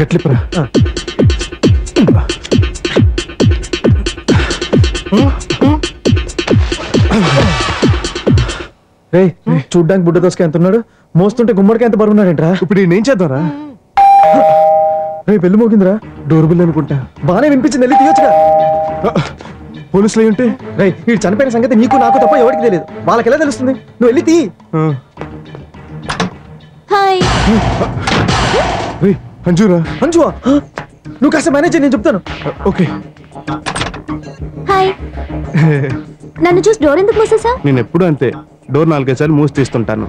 కట్లిపరా చూడ్డానికి బుడ్డ దోసక ఎంత ఉన్నాడు, మోస్తుంటే గుమ్మడికి ఎంత బరువున్నాడంట్రా. ఇప్పుడు నేనేం చేద్దాంరా? రేపు పెళ్లి మోగిందిరా, డోర్ బిల్ అనుకుంటా. బానే వినిపించింది, వెళ్ళి తీయొచ్చుగా. పోలీసులు అయి ఉంటే రే వీడు చనిపోయిన సంగతి నీకు నాకు తప్ప ఎవరికి తెలియదు, వాళ్ళకి ఎలా తెలుస్తుంది? నువ్వు వెళ్ళి తీ. అంజురా, అంజువా, నువ్వు కాస్త మేనేజ్ చేయి, నేను చెప్తాను. ఓకే. హాయ్. నన్ను చూసి డోర్ ఎందుకు మూసేసా? నేను ఎప్పుడు అంతే, డోర్ 4-5 సార్లు మూసి తీస్తుంటాను.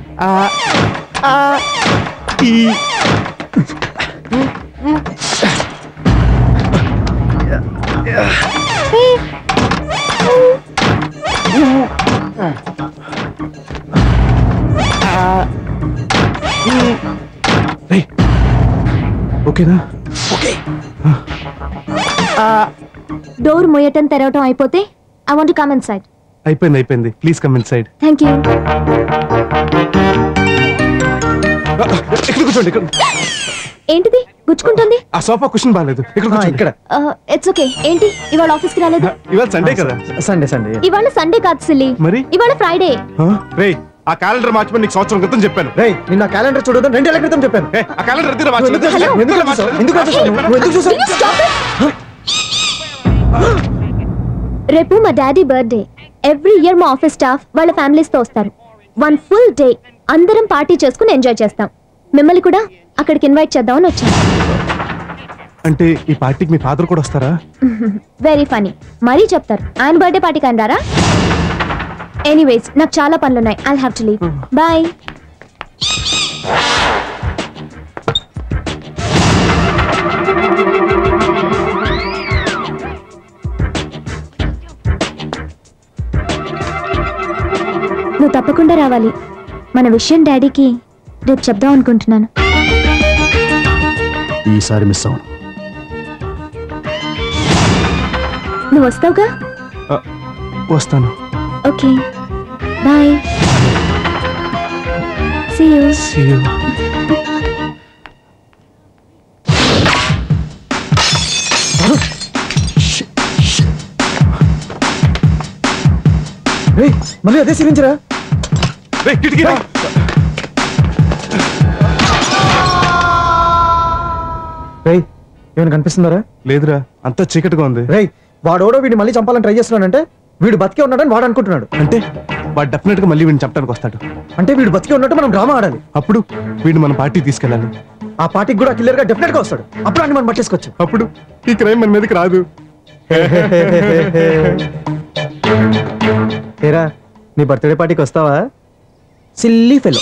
ఓకేనా? ఓకే. డోర్ మొయ్యటం తెరవటం అయిపోతే I want to come inside. అయిపోయింది. Please come inside. Thank you. ఇక్కడ కూర్చోండి. ఏంటిది గుచ్చుకుంటుంది? ఆ సోఫా కుషన్ బాలేదు. ఇక్కడ. It's okay. ఏంటి ఇవాళ ఆఫీస్ కి రాలేదు? ఇవాళ సండే కదా. సండే ఇవాళ సండే కాదు సిల్లీ, మరి ఇవాళ ఫ్రైడే. రే ఆ క్యాలెండర్ మార్చమని నీకు సంవత్సరం క్రితం చెప్పాను. రే నిన్న క్యాలెండర్ చూడడం 2 ఏళ్ల క్రితం చెప్పాను. ఆ క్యాలెండర్ రేపు మా డాడీ బర్త్డే. ఎవ్రీ ఇయర్ మా ఆఫీస్ స్టాఫ్ వాళ్ళ ఫ్యామిలీస్ తో వస్తారు. 1 ఫుల్ డే అందరం పార్టీ చేసుకుని ఎంజాయ్ చేస్తాం. మిమ్మల్ని కూడా అక్కడికి ఇన్వైట్ చేద్దామని వచ్చాను. అంటే ఈ పార్టీకి మీ ఫాదర్ కూడా వస్తారా? Very funny. మరీ చెప్తారు ఆయన బర్త్డే పార్టీకి అంటారా? ఎనీవేస్ నాకు చాలా పనులున్నాయి. I'll have to leave. Bye. నువ్వు తప్పకుండా రావాలి. మన విషయం డాడీకి రేపు చెప్దాం అనుకుంటున్నాను. ఈసారి మిస్ అవును. నువ్వు వస్తావుగా? వస్తాను. Okay bye. See you. మళ్ళీ అదే సిరించరా? ఏమైనా కనిపిస్తున్నారా? లేదురా, అంతా చీకటిగా ఉంది. వాడోడో వీడిని మళ్ళీ చంపాలని ట్రై చేస్తున్నాడంటే వీడు బతికే ఉన్నాడని వాడు అనుకుంటున్నాడు. అంటే వాడు డెఫినెట్ గా మళ్ళీ వీడిని చంపడానికి వస్తాడు. అంటే వీడు బతికే ఉన్నట్టు మనం డ్రామా ఆడాలి. అప్పుడు వీడిని మన పార్టీ తీసుకెళ్ళాలి. ఆ పార్టీకి కూడా కిల్లర్ గా డెఫినెట్ గా వస్తాడు. అప్పుడు అని మనం పట్టేసుకోవచ్చు. అప్పుడు ఈ క్రైమ్ మన మీదకి రాదు. ఏరా నీ బర్త్డే పార్టీకి వస్తావా? Silly fellow.